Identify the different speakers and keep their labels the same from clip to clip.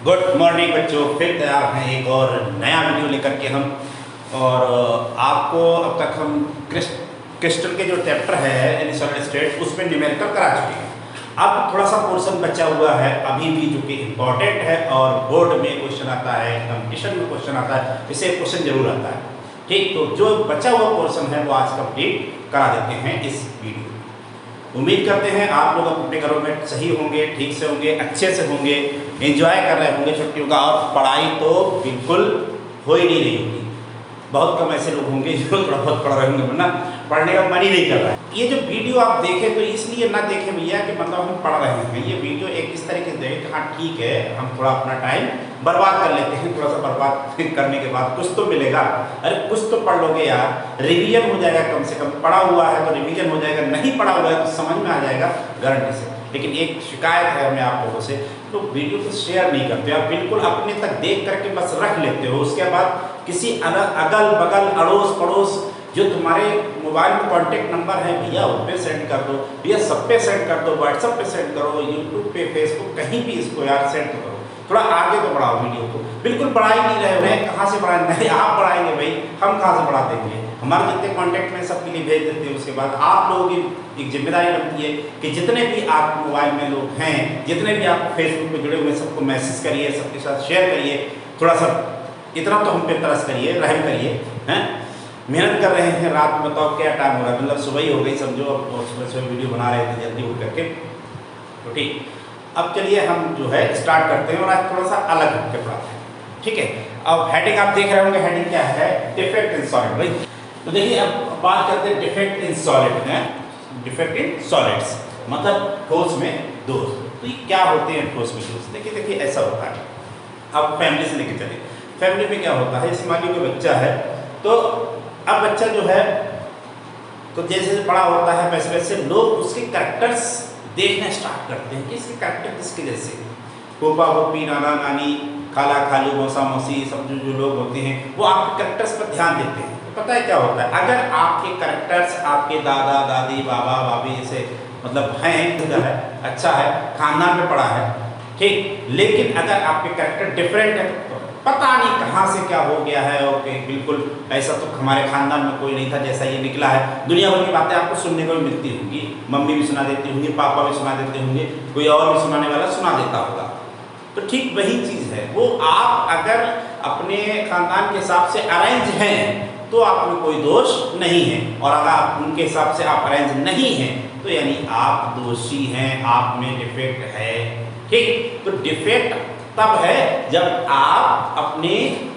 Speaker 1: Good morning बच्चों, फिर तैयार हैं एक और नया वीडियो लेकर के हम। और आपको अब तक हम क्रिस्टल के जो चैप्टर है यानी सॉलिड स्टेट उसमें न्यूमेरिकल करा चुके हैं। अब थोड़ा सा पोर्शन बचा हुआ है अभी भी, जो कि इम्पॉर्टेंट है और बोर्ड में क्वेश्चन आता है, कंपटीशन में क्वेश्चन आता है, इससे क्वेश्चन जरूर आता है। ठीक, तो जो बचा हुआ पोर्शन है वो आज कंप्लीट करा देते हैं इस वीडियो। उम्मीद करते हैं आप लोग अपने घरों में सही होंगे, ठीक से होंगे, अच्छे से होंगे, एंजॉय कर रहे होंगे छुट्टियों का। और पढ़ाई तो बिल्कुल हो ही नहीं रही होगी। बहुत कम ऐसे लोग होंगे जो थोड़ा बहुत पढ़ रहे होंगे, वरना पढ़ने का मन ही नहीं कर रहा है। ये जो वीडियो आप देखें तो इसलिए ना देखें भैया कि मतलब हम पढ़ रहे हैं। ये वीडियो एक इस तरीके से देखें कि हाँ ठीक है, हम थोड़ा अपना टाइम बर्बाद कर लेते हैं। थोड़ा सा बर्बाद करने के बाद कुछ तो मिलेगा। अरे कुछ तो पढ़ लोगे यार, रिवीजन हो जाएगा। कम से कम पढ़ा हुआ है तो रिवीजन हो जाएगा, नहीं पढ़ा हुआ है तो समझ में आ जाएगा गारंटी से। लेकिन एक शिकायत है हमें आप लोगों से, तो वीडियो को शेयर नहीं करते आप, बिल्कुल अपने तक देख करके बस रख लेते हो। उसके बाद किसी अगल बगल अड़ोस पड़ोस जो तुम्हारे मोबाइल में कॉन्टेक्ट नंबर है भैया उन पे सेंड कर दो, भैया सब पे सेंड कर दो, व्हाट्सएप पे सेंड करो, यूट्यूब पे, फेसबुक, कहीं भी इसको यार सेंड करो। थोड़ा आगे तो बढ़ाओ वीडियो को। बिल्कुल पढ़ा ही नहीं रहे हैं, कहाँ से पढ़ाएंगे? नहीं आप पढ़ाएंगे भाई, हम कहाँ से पढ़ा देंगे? हमारे जितने कॉन्टैक्ट में सबके लिए भेज देते हैं। उसके बाद आप लोगों की एक जिम्मेदारी बनती है कि जितने भी आप मोबाइल में लोग हैं, जितने भी आप फेसबुक पे जुड़े हुए, सबको मैसेज करिए, सबके साथ शेयर करिए। थोड़ा सा इतना तो हम पे तरस करिए, रहम करिए। हैं, मेहनत कर रहे हैं, रात में बताओ क्या टाइम हो रहा है, मतलब सुबह ही हो गई समझो। अब सुबह सुबह वीडियो बना रहे थे जल्दी उठ करके, तो ठीक। अब चलिए हम जो है स्टार्ट करते हैं और आज थोड़ा सा अलग हटके पढ़ाते हैं, ठीक है। अब हेडिंग आप देख रहे होंगे, हेडिंग क्या है? Defect in solid. भाई तो देखिए अब बात करते हैं डिफेक्ट इन सॉलिड है। डिफेक्ट इन सॉलिड्स मतलब ठोस में दोष। तो ये क्या होते हैं ठोस में दोष? देखिए ऐसा होता है। अब फैमिली से लेके चलिए, फैमिली में क्या होता है, इस मान लीजिए कोई बच्चा है, तो अब बच्चा जो है तो जैसे जैसे बड़ा होता है वैसे वैसे लोग उसके कैरेक्टर्स देखना स्टार्ट करते हैं कि इसके कैरेक्टर किसके जैसे। पोपा पोपी, नाना नानी, खाला खालू, मौसा मौसी, सब जो लोग होते हैं वो आपके कैरेक्टर्स पर ध्यान देते हैं। तो पता है क्या होता है, अगर आपके कैरेक्टर्स आपके दादा दादी बाबा भाभी जैसे मतलब हैं, अच्छा है, खानदान में पड़ा है, ठीक, लेकिन अगर आपके कैरेक्टर डिफरेंट है तो पता नहीं कहाँ से क्या हो गया है। ओके, बिल्कुल ऐसा तो हमारे खानदान में कोई नहीं था जैसा ये निकला है। दुनिया भर की बातें आपको सुनने को भी मिलती होंगी, मम्मी भी सुना देती होंगी, पापा भी सुना देते होंगे, कोई और भी सुनाने वाला सुना देता होगा। तो ठीक वही चीज़ है, वो आप अगर अपने खानदान के हिसाब से अरेंज हैं तो आप में कोई दोष नहीं है, और अगर आप उनके हिसाब से आप अरेंज नहीं हैं तो यानी आप दोषी हैं, आप में डिफेक्ट है। ठीक, तो डिफेक्ट तब है जब आप अपने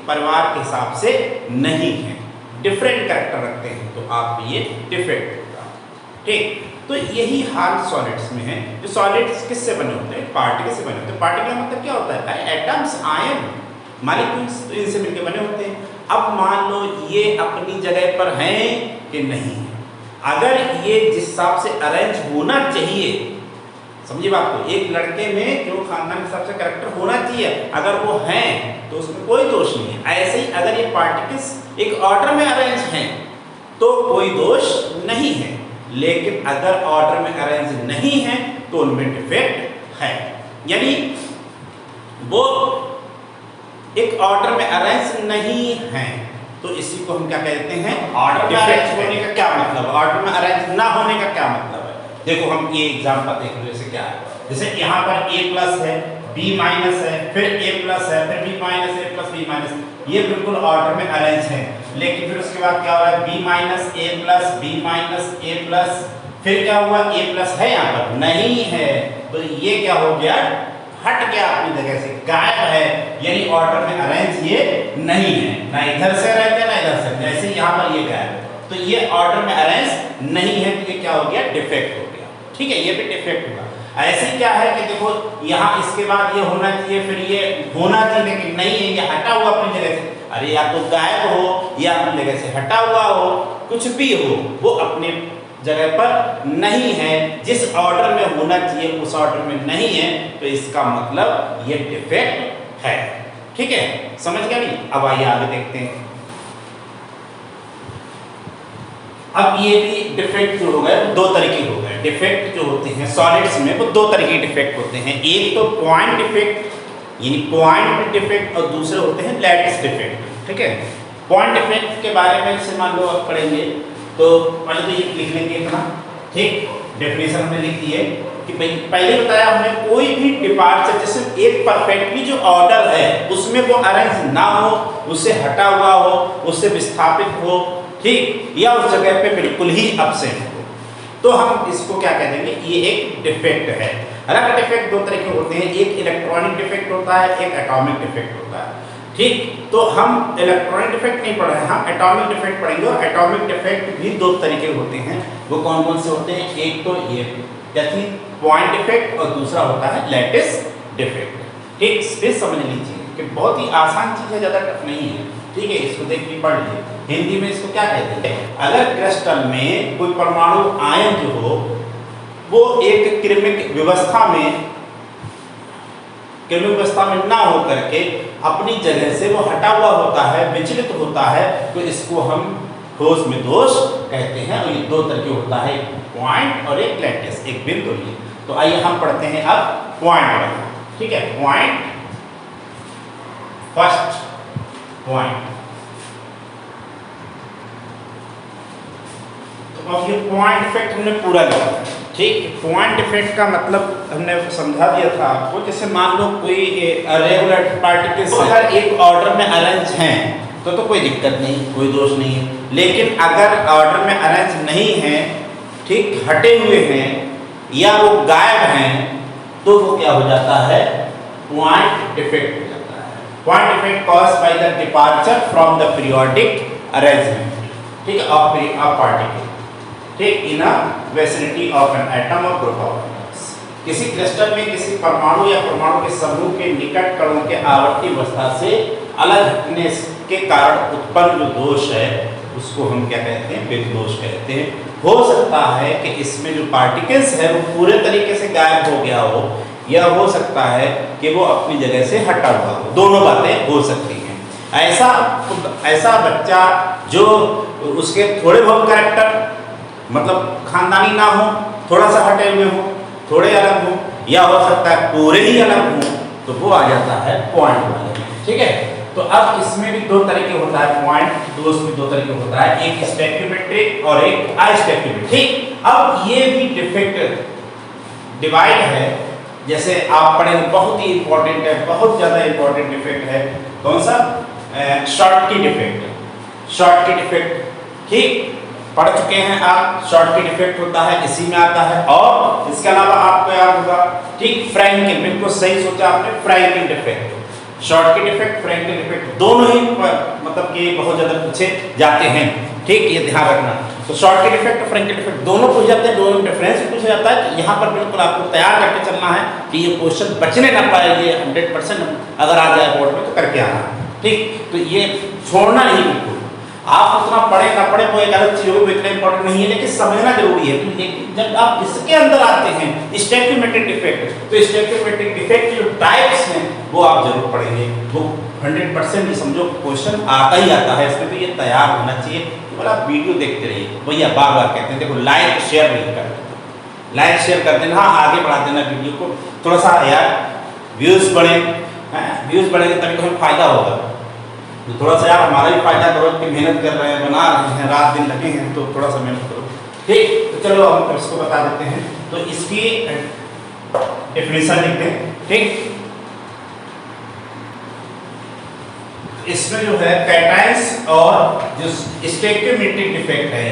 Speaker 1: परिवार के हिसाब से नहीं हैं, डिफरेंट कैरेक्टर रखते हैं, तो आप ये डिफेक्ट होगा। ठीक, तो यही हाल सॉलिड्स में है। जो सॉलिड्स किससे बने होते हैं? पार्टिकल से बने होते हैं। पार्टिकल मतलब क्या होता है? अरे एटम्स, आयन, मॉलिक्यूल्स, तो इनसे मिलकर बने होते हैं। अब मान लो ये अपनी जगह पर हैं कि नहीं, अगर ये जिस हिसाब से अरेंज होना चाहिए, समझिए बात को, एक लड़के में जो खानदान के हिसाब से कैरेक्टर होना चाहिए अगर वो हैं तो उसमें कोई दोष नहीं है। ऐसे ही अगर ये पार्टिकल्स एक ऑर्डर में अरेंज हैं तो कोई दोष नहीं है, लेकिन अगर ऑर्डर में अरेंज नहीं है तो उनमें डिफेक्ट है। यानी वो एक ऑर्डर में अरेंज नहीं है, तो इसी को हम क्या कहते हैं? ऑर्डर में अरेंज होने का क्या मतलब, ऑर्डर में अरेंज ना होने का क्या मतलब है? देखो हम ये एग्जांपल देख लो, जैसे क्या है, जैसे यहाँ पर a प्लस है, b माइनस है, फिर a प्लस है, फिर b माइनस है, प्लस b माइनस, ये बिल्कुल ऑर्डर में अरेंज है। लेकिन फिर उसके बाद क्या हो रहा है? b minus a plus, b minus a plus, फिर क्या हुआ? a प्लस है यहाँ पर नहीं है, तो ये क्या हो गया? हट गया अपनी जगह से, गायब है, यानी ऑर्डर में अरेंज ये नहीं है, ना इधर से रहते ना इधर से, जैसे यहाँ पर ये गायब है, तो ये ऑर्डर में अरेंज नहीं है, तो ये क्या हो गया? डिफेक्ट हो गया। ठीक है, ये भी डिफेक्ट होगा। ऐसे क्या है कि देखो यहाँ इसके बाद ये होना चाहिए, फिर ये होना चाहिए, लेकिन नहीं है, ये हटा हुआ अपनी जगह से। अरे या तो गायब हो या अपनी जगह से हटा हुआ हो, कुछ भी हो, वो अपने जगह पर नहीं है, जिस ऑर्डर में होना चाहिए उस ऑर्डर में नहीं है, तो इसका मतलब ये डिफेक्ट है। ठीक है, समझ गया नहीं? अब आइए आगे देखते हैं। अब ये भी डिफेक्ट जो हो गए दो तरीके हो गए। डिफेक्ट जो होते हैं सॉलिड्स में वो दो तरीके के डिफेक्ट होते हैं। एक तो पॉइंट डिफेक्ट यानी पॉइंट डिफेक्ट और दूसरे होते हैं लैटिस डिफेक्ट। ठीक है, पॉइंट डिफेक्ट के बारे में से मान लो आप पढ़ेंगे तो पहले तो ये लिख लेंगे इतना। ठीक, डेफिनेशन हमने लिख दी है कि पहले बताया हमने कोई भी डिपार्चर जैसे एक परफेक्टली जो ऑर्डर है उसमें वो अरेंज ना हो, उससे हटा हुआ हो, उससे विस्थापित हो, ठीक, या उस जगह पे बिल्कुल ही एब्सेंट हो, तो हम इसको क्या कह देंगे, ये एक डिफेक्ट है। अलग डिफेक्ट दो तरह के होते हैं, एक इलेक्ट्रॉनिक डिफेक्ट होता है, एक एटॉमिक डिफेक्ट होता है। ठीक, तो हम इलेक्ट्रॉनिक डिफेक्ट नहीं पढ़ रहे हैं, हम एटॉमिक डिफेक्ट पढ़ेंगे। और एटॉमिक डिफेक्ट भी दो तरीके होते हैं, वो कौन कौन से होते हैं, एक तो ये जैसे पॉइंट डिफेक्ट और दूसरा होता है लैटिस डिफेक्ट। ठीक, फिर समझ लीजिए कि बहुत ही आसान चीज़ है, ज़्यादा टफ नहीं है। ठीक है, इसको देख के पढ़ लीजिए। हिंदी में इसको क्या कहते हैं, अगर क्रिस्टल में कोई परमाणु आयन जो हो वो एक क्रमिक व्यवस्था में ना हो करके अपनी जगह से वो हटा हुआ होता है, विचलित होता है, तो इसको हम ठोस में दोष कहते हैं। और ये दो तरह के होता है, एक पॉइंट और एक लैटिस, एक बिंदु। तो आइए हम पढ़ते हैं अब पॉइंट। ठीक है, पॉइंट, फर्स्ट पॉइंट। तो अब ये पॉइंट डिफेक्ट हमने पूरा लिखा। ठीक, पॉइंट डिफेक्ट का मतलब हमने समझा दिया था आपको। जैसे मान लो कोई रेगुलर पार्टिकल्स अगर एक ऑर्डर में अरेंज हैं तो कोई दिक्कत नहीं, कोई दोष नहीं है। लेकिन अगर ऑर्डर में अरेंज नहीं है, ठीक, हटे हुए हैं या वो गायब हैं, तो वो क्या हो जाता है, पॉइंट डिफेक्ट हो जाता है। Point defect caused by the departure from the periodic arrangement, ठीक है, ऑफ पार्टिकल, ठीक, इन अ विसिनिटी ऑफ एन एटम और ग्रुप ऑफ एटम्स। किसी क्रिस्टल में किसी परमाणु या परमाणु के समूह के निकट कणों के आवर्ती अवस्था से अलग हटने के कारण उत्पन्न जो दोष है उसको हम क्या कहते हैं, बिंदु दोष कहते हैं। हो सकता है कि इसमें जो पार्टिकल्स है वो पूरे तरीके से गायब हो गया हो, या हो सकता है कि वो अपनी जगह से हटा हुआ हो, दोनों बातें हो सकती हैं। ऐसा बच्चा जो उसके थोड़े बहुत कैरेक्टर मतलब खानदानी ना हो, थोड़ा सा हटे हुए हो, थोड़े अलग हो, या हो सकता है पूरे ही अलग हो, तो वो आ जाता है पॉइंट वाले में। ठीक है, तो अब इसमें भी दो तरीके होता है, पॉइंट दोष में दो तरीके होता है, एक स्टैक्योमेट्रिक और एक अस्टैक्योमेट्रिक। ठीक, अब ये भी डिफेक्ट डिवाइड है, जैसे आप पढ़ेंगे, बहुत ही इंपॉर्टेंट है, बहुत ज्यादा इंपॉर्टेंट डिफेक्ट है। कौन सा, शॉर्टकी डिफेक्ट। शॉर्टकी डिफेक्ट, ठीक, पढ़ चुके हैं आप, शॉर्टकी डिफेक्ट होता है, इसी में आता है। और इसके अलावा आपको याद होगा, ठीक, फ्रैंकल, बिल्कुल सही सोचा आपने, Frenkel defect. Schottky defect, Frenkel defect दोनों ही मतलब कि बहुत ज्यादा पूछे जाते हैं। ठीक, ये ध्यान रखना। तो शॉर्टकी डिफेक्ट और फ्रैंकल डिफेक्ट दोनों पूछ जाते हैं, दोनों में डिफरेंस पूछा जाता है। तो यहाँ पर बिल्कुल आपको तैयार करके चलना है कि ये क्वेश्चन बचने ना पाए, ये 100% अगर आ जाए बोर्ड में तो करके आना। ठीक, तो ये छोड़ना नहीं बिल्कुल। आप उतना पढ़े ना पढ़े वो एक अलग चीज होगी, वो इतना इंपॉर्टेंट नहीं है, लेकिन समझना जरूरी है। लेकिन जब आप इसके अंदर आते हैं स्टैक्योमेट्रिक डिफेक्ट, तो स्टैक्योमेट्रिक डिफेक्ट जो टाइप्स हैं वो आप जरूर पढ़ेंगे। वो 100% ये समझो क्वेश्चन आता ही आता है, इसमें तो ये तैयार होना चाहिए। तो आप वीडियो देखते रहिए, भैया बार बार कहते हैं, देखो लाइक शेयर नहीं करते, लाइक शेयर कर देना, हाँ आगे बढ़ा देना वीडियो को, थोड़ा सा यार व्यूज बढ़े, व्यूज बढ़ेंगे तभी तो हमें फायदा होगा। तो थोड़ा सा यार हमारा भी फायदा करो कि मेहनत कर रहे हैं, बना रहे हैं, रात दिन लगे हैं, तो थोड़ा सा मेहनत करो। ठीक, तो चलो हम इसको बता देते हैं। तो इसकी डेफिनेशन लिखते हैं। ठीक, इसमें जो है कैटायंस और जो स्टैक्योमेट्रिक डिफेक्ट है,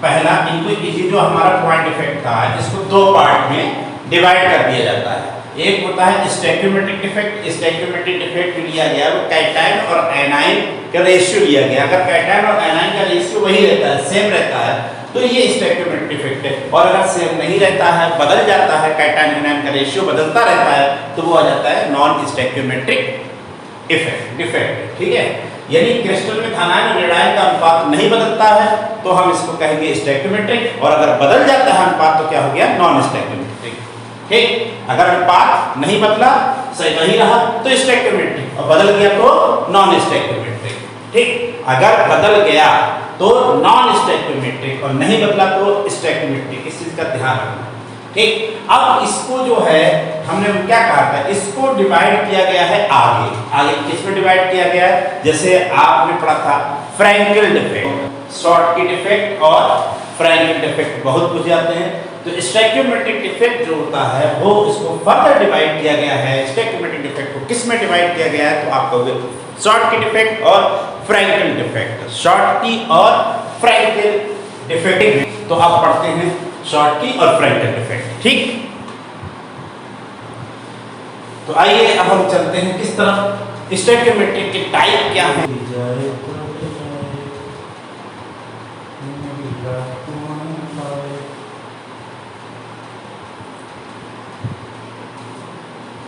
Speaker 1: पहला इनको ये जो हमारा पॉइंट डिफेक्ट था, इसको दो पार्ट में डिवाइड कर दिया जाता है। एक होता है स्टैक्योमेट्रिक डिफेक्ट। स्टैक्योमेट्रिक डिफेक्ट जो लिया गया वो कैटायन और एनाइन का रेशियो लिया गया। अगर कैटायन और एनाइन का रेशियो वही रहता है, सेम रहता है, तो ये स्टैक्योमेट्रिक डिफेक्ट है। और अगर सेम नहीं रहता है, बदल जाता है, कैटायन एनाइन का रेशियो बदलता रहता है, तो वो आ जाता है नॉन स्टैक्योमेट्रिक डिफेक्ट। ठीक है, यानी क्रिस्टल में धानायन और ऋणायन का अनुपात नहीं बदलता है तो हम इसको कहेंगे स्टैक्योमेट्रिक, और अगर बदल जाता है अनुपात तो क्या हो गया, नॉन स्टैक्योमेट्रिक। ठीक, अगर अनुपात नहीं बदला, सही वही रहा तो स्टैक्योमेट्रिक, और बदल गया तो नॉन स्टैक्योमेट्रिक। ठीक, अगर बदल गया तो नॉन स्टैक्योमेट्रिक और नहीं बदला तो स्टैक्योमेट्रिक। इस चीज का ध्यान रखना। ठीक, अब इसको जो है हमने क्या कहा था, इसको डिवाइड किया गया है आगे। आगे किसमें डिवाइड किया गया है, जैसे आपने पढ़ा था फ्रैंकल डिफेक्ट, शॉर्टकी डिफेक्ट और फ्रैंकल डिफेक्ट बहुत पूछ जाते हैं। तो स्टैक्योमेट्रिक डिफेक्ट जो होता है वो इसको फर्दर डिवाइड किया गया है। स्टैक्योमेट्रिक डिफेक्ट को किस में डिवाइड किया गया है, तो आप कहोगे शॉर्टकी डिफेक्ट और फ्रैंकल डिफेक्ट। शॉर्टकी और फ्रैंकल डिफेक्ट, तो आप पढ़ते हैं शॉर्टकी और फ्रैंकल डिफेक्ट। ठीक, तो आइए अब हम चलते हैं किस तरफ, स्टैक्योमेट्रिक के टाइप क्या है।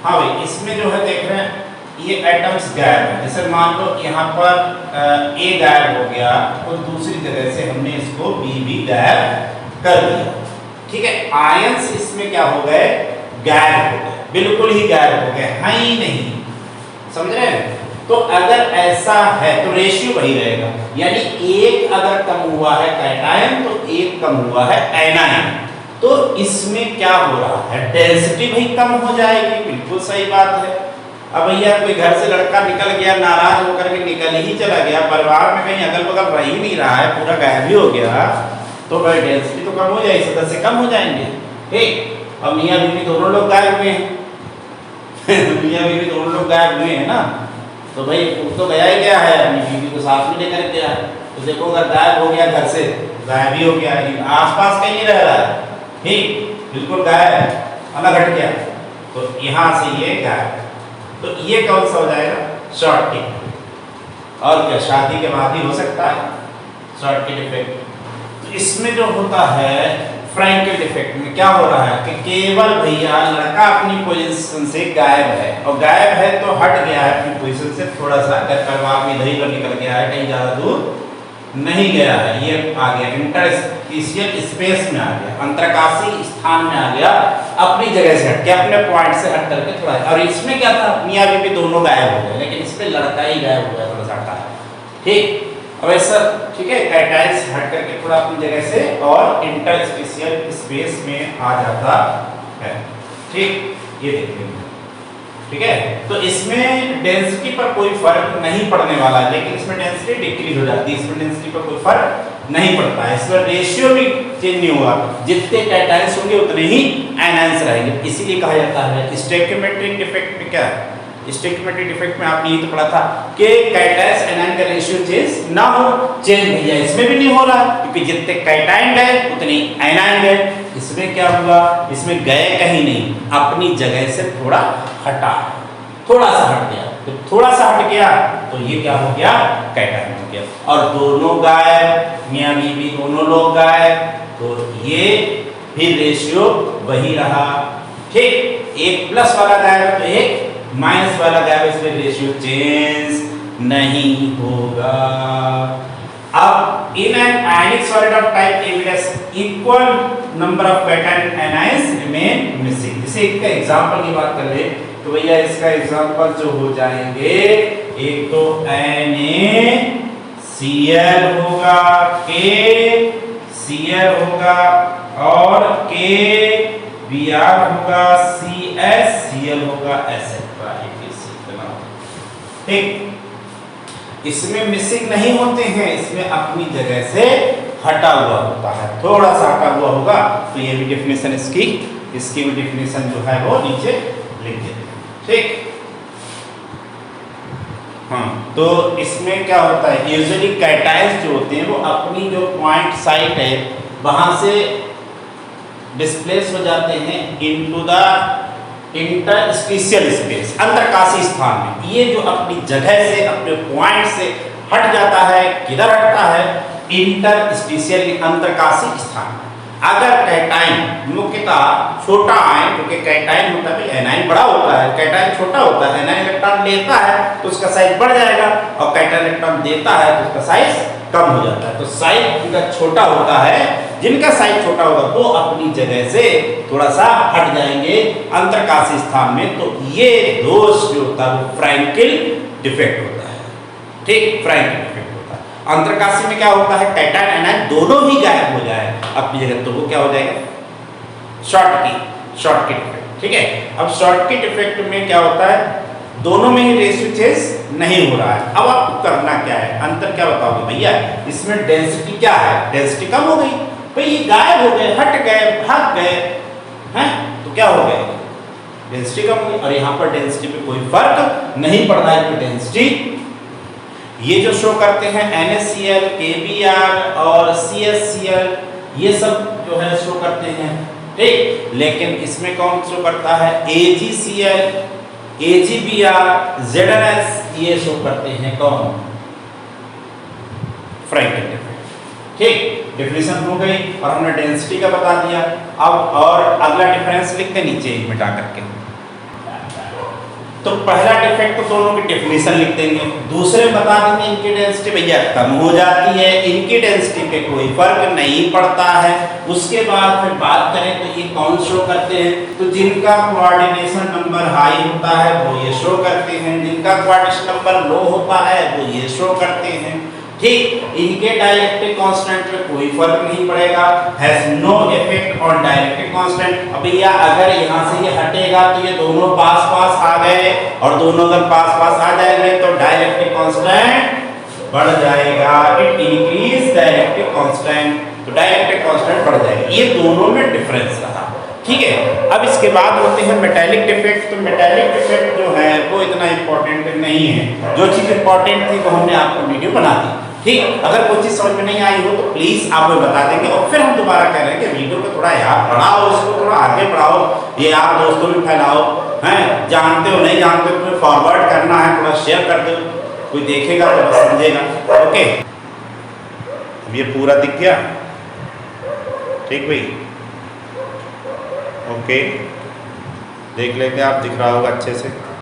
Speaker 1: हाँ भाई, इसमें जो है देख रहे हैं ये एटम्स गायब है। जैसे मान लो यहाँ पर ए गायब हो गया और दूसरी जगह से हमने इसको बी भी गायब कर दिया। ठीक है, आयंस इसमें क्या हो गए, गायब हो गए, बिल्कुल ही गायब हो गए, हैं ही नहीं। समझ रहे हैं? तो अगर ऐसा है तो रेशियो वही रहेगा, यानी एक अगर कम हुआ है कैटायन तो एक कम हुआ है एनायन। तो इसमें क्या हो रहा है, डेंसिटी भी कम हो जाएगी। बिल्कुल सही बात है। अब भैया कोई घर से लड़का निकल गया, नाराज होकर के निकल ही चला गया, परिवार में कहीं अगल बगल रह ही नहीं रहा है, पूरा गायब ही हो गया, तो भाई डेंसिटी तो कम हो जाएगी, सदस्य कम हो जाएंगे। ठीक, अब मियाँ बीवी दोनों लोग गायब हुए हैं मियाँ बीवी दोनों लोग गायब हुए हैं ना, तो भाई वो तो गया ही गया है, अपनी बीवी को साथ में लेकर गया है। तो देखो अगर गायब हो गया घर से, गायब ही हो गया, आसपास कहीं नहीं रह रहा है, ठीक, बिल्कुल गायब है, अलग हट गया, तो यहाँ से ये गायब। तो ये कौन सा हो जाएगा, शॉर्टकी। और क्या, शादी के बाद ही हो सकता है शॉर्टकी डिफेक्ट। तो इसमें जो होता है फ्रैंकल डिफेक्ट में क्या हो रहा है कि केवल भैया लड़का अपनी पोजीशन से गायब है, और गायब है तो हट गया है अपनी पोजीशन से थोड़ा सा, अगर परिवार में इधर ही निकल गया है, कहीं ज़्यादा दूर नहीं गया है, ये आ गया इंटरस्टिशियल स्पेस में आ गया, अंतरकाशी स्थान में आ गया, अपनी जगह से हट के, अपने पॉइंट से हट करके थोड़ा। और इसमें क्या था, मियाँ बीवी दोनों गायब हो गए, लेकिन इसमें लड़का ही गायब हो गया, थोड़ा सा हटा है। ठीक, अब ऐसा ठीक है, कैटायन से हट करके थोड़ा अपनी जगह से और इंटरस्टिशियल स्पेस में आ जाता है। ठीक, ये देखिए, ठीक है। तो इसमें डेंसिटी पर कोई फर्क नहीं पड़ने वाला, लेकिन इसमें डेंसिटी डिक्रीज हो जाती है, इसमें डेंसिटी पर कोई फर्क नहीं पड़ता है, इसमें रेशियो भी चेंज नहीं होगा, जितने कैटायंस होंगे उतने ही एनायंस रहेंगे। इसीलिए कहा जाता है स्टैक्योमेट्रिक डिफेक्ट में क्या है, स्टैक्योमेट्रिक डिफेक्ट में आपने ये तो पढ़ा था कि कैटायंस एनायन का रेशियो चेंज ना हो, चेंज भैया इसमें भी नहीं हो रहा, क्योंकि जितने कैटायन गए उतने एनायन गए। इसमें क्या हुआ, इसमें गए कहीं नहीं, अपनी जगह से थोड़ा हटा, थोड़ा सा हट गया, तो थोड़ा सा हट गया तो ये क्या हो गया, कैटायन हो गया। और दोनों गायब, मियाँ बीवी दोनों लोग गायब, तो ये भी रेशियो वही रहा। ठीक, एक प्लस वाला गायब तो एक माइनस वाला गायब, इसमें रेशियो चेंज नहीं होगा। अब in an ionic solid of type AB does equal number of cation anions remain missing. जैसे इसका एग्जांपल की बात कर ले तो भैया इसका एग्जांपल जो हो जाएंगे, एक तो NaCl होगा, KCl होगा और KBr होगा, CSCl होगा, ऐसे ठीक। इसमें मिसिंग नहीं होते हैं, इसमें अपनी जगह से हटा हुआ होता है, थोड़ा सा हटा हुआ होगा। तो ये भी डेफिनेशन इसकी भी डेफिनेशन जो है वो नीचे लिख देते हैं। ठीक, हाँ, तो इसमें क्या होता है, यूजुअली कैटायंस जो होते हैं वो अपनी जो पॉइंट साइट है वहां से डिस्प्लेस हो जाते हैं इनटू द इंटरस्टिशियल स्पेस, अंतरकाशी स्थान में। ये जो अपनी जगह से, अपने पॉइंट से हट जाता है, किधर हटता है, इंटरस्टिशियल अंतरकाशी स्थान। अगर कैटायन मुख्यतः छोटा आयन, क्योंकि कैटायन होता है एनायन बड़ा होता है, कैटायन छोटा होता है, एनायन इलेक्ट्रॉन लेता है तो उसका साइज बढ़ जाएगा, और कैटायन इलेक्ट्रॉन देता है तो उसका साइज कम हो जाता है। तो साइज जिनका छोटा होता है, जिनका साइज छोटा होगा वो अपनी जगह से थोड़ा सा हट जाएंगे अंतरकाशी स्थान में। तो ये दोष जो होता है वो फ्रैंकल डिफेक्ट होता है। ठीक, फ्रैंकल डिफेक्ट होता है। अंतरकाशी में क्या होता है, कैटायन एनायन दोनों ही गायब हो जाए अपनी जगह, तो वो क्या हो जाएगा, शॉर्टकट इफेक्ट। ठीक है, अब शॉर्टकट इफेक्ट में क्या होता है, दोनों में ही रेशियो चेंज नहीं हो रहा है। अब आपको करना क्या है, अंतर क्या बताओगे भैया, इसमें डेंसिटी क्या है, डेंसिटी कम हो गई भाई, ये गायब हो गए, हट गए, भाग गए हैं, तो क्या हो गया, डेंसिटी कम हुई। और यहाँ पर डेंसिटी पे कोई फर्क नहीं पड़ रहा है, डेंसिटी ये जो शो करते हैं NaCl, KBr और CaCl, ये सब जो है शो करते हैं। ठीक, लेकिन इसमें कौन शो करता है, AgCl, AgBr, ZnS, ये शो करते हैं कौन, फ्रैंकल इफेक्ट। ठीक, डिफिनेशन हो गई और हमने डेंसिटी का बता दिया। अब और अगला डिफरेंस लिखते नीचे मिटा करके, तो पहला डिफेक्ट तो दोनों की डेफिनेशन लिख देंगे, दूसरे में बता देंगे इनकी डेंसिटी भैया कम हो जाती है, इनकी डेंसिटी पे कोई फर्क नहीं पड़ता है। उसके बाद फिर बात करें तो ये कौन शो करते हैं, तो जिनका कोऑर्डिनेशन नंबर हाई होता है वो ये शो करते हैं, जिनका कोऑर्डिनेशन नंबर लो होता है वो ये शो करते हैं। ठीक, इनके डाइलेक्ट्रिक कांस्टेंट पे कोई फर्क नहीं पड़ेगा, has no effect on dielectric constant. अब भैया अगर यहाँ से ये हटेगा तो ये दोनों पास पास आ गए, और दोनों अगर पास पास आ जाएंगे तो डाइलेक्ट्रिक कांस्टेंट बढ़ जाएगा, इट इंक्रीज डाइलेक्ट्रिक कांस्टेंट, तो डाइलेक्ट्रिक कांस्टेंट बढ़ जाएगा। ये दोनों में डिफरेंस रहा। ठीक है, अब इसके बाद होते हैं मेटालिक डिफेक्ट। तो मेटालिक डिफेक्ट जो है वो इतना इंपॉर्टेंट नहीं है, जो चीज़ इंपॉर्टेंट थी वो हमने आपको वीडियो बना दी। ठीक, अगर कोई चीज़ समझ में नहीं आई हो तो प्लीज़ आप हमें बता देंगे, और फिर हम दोबारा कह रहे हैं कि वीडियो को थोड़ा याद बढ़ाओ, इसको थोड़ा आगे बढ़ाओ, ये आप दोस्तों में फैलाओ, हैं, जानते हो नहीं जानते हो तुम्हें फॉरवर्ड करना है, थोड़ा शेयर कर दो, कोई देखेगा तो समझेगा। ओके, अब ये पूरा दिख गया। ठीक भाई, ओके, देख लेते हैं, आप दिख रहा होगा अच्छे से।